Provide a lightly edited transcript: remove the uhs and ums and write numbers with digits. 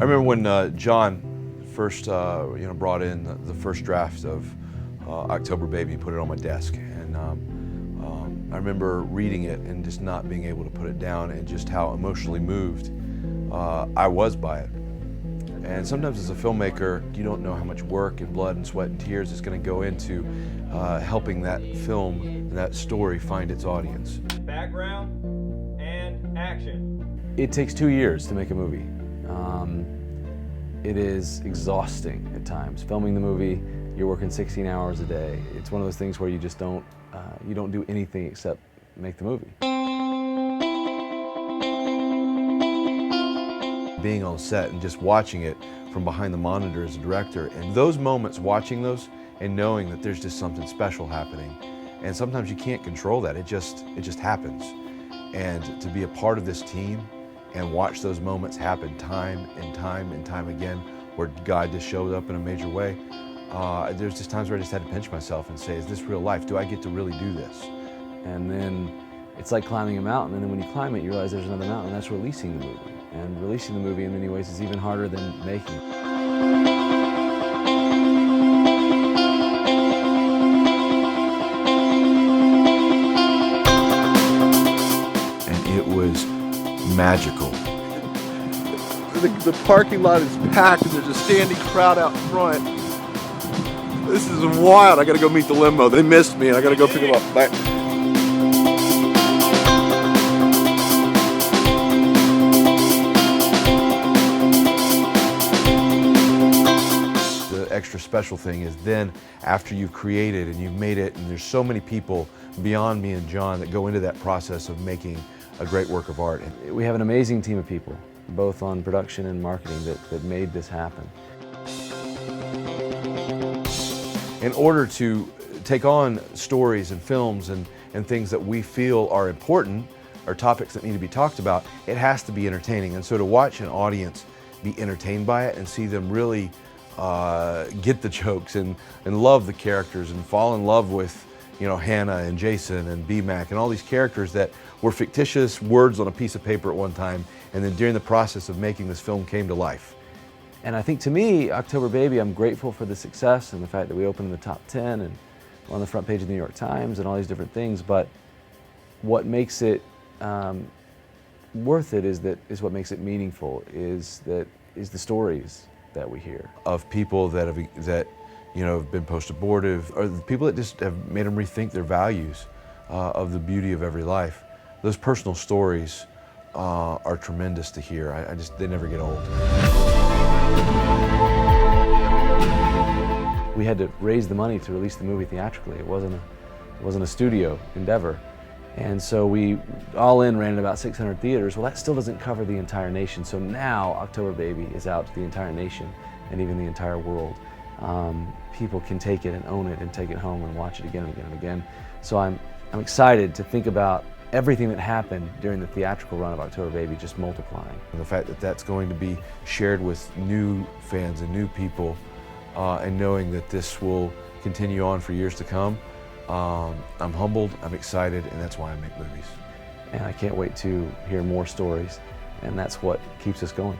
remember when Jon first brought in the first draft of October Baby, put it on my desk, and I remember reading it and just not being able to put it down, and just how emotionally moved I was by it. And sometimes as a filmmaker, you don't know how much work and blood and sweat and tears is going to go into helping that film and that story find its audience. Background and action. It takes 2 years to make a movie. It is exhausting at times. Filming the movie, you're working 16 hours a day. It's one of those things where you just don't do anything except make the movie. Being on set and just watching it from behind the monitor as a director, and those moments, watching those and knowing that there's just something special happening, and sometimes you can't control that, it just happens. And to be a part of this team and watch those moments happen time and time and time again, where God just shows up in a major way, there's just times where I just had to pinch myself and say, is this real life? Do I get to really do this? And then it's like climbing a mountain, and then when you climb it, you realize there's another mountain, and that's releasing the movie. And releasing the movie in many ways is even harder than making it. And it was magical. The parking lot is packed and there's a standing crowd out front. This is wild. I gotta go meet the limo. They missed me and I gotta go pick them up. Bye. Extra special thing is then after you've created and you've made it, and there's so many people beyond me and Jon that go into that process of making a great work of art. We have an amazing team of people, both on production and marketing, that made this happen. In order to take on stories and films and things that we feel are important, or topics that need to be talked about, it has to be entertaining. And so to watch an audience be entertained by it and see them really get the jokes and love the characters and fall in love with, Hannah and Jason and B-Mac and all these characters that were fictitious words on a piece of paper at one time, and then during the process of making this film came to life. And I think, to me, October Baby, I'm grateful for the success and the fact that we opened in the top 10 and on the front page of the New York Times and all these different things, but what makes it worth it is what makes it meaningful, is the stories that we hear of people that have been post-abortive, or the people that just have made them rethink their values of the beauty of every life. Those personal stories are tremendous to hear. They never get old. We had to raise the money to release the movie theatrically. It wasn't a studio endeavor. And so we, all in, ran in about 600 theaters. Well, that still doesn't cover the entire nation. So now October Baby is out to the entire nation and even the entire world. People can take it and own it and take it home and watch it again and again and again. So I'm excited to think about everything that happened during the theatrical run of October Baby just multiplying. And the fact that that's going to be shared with new fans and new people, and knowing that this will continue on for years to come, I'm humbled, I'm excited, and that's why I make movies. And I can't wait to hear more stories, and that's what keeps us going.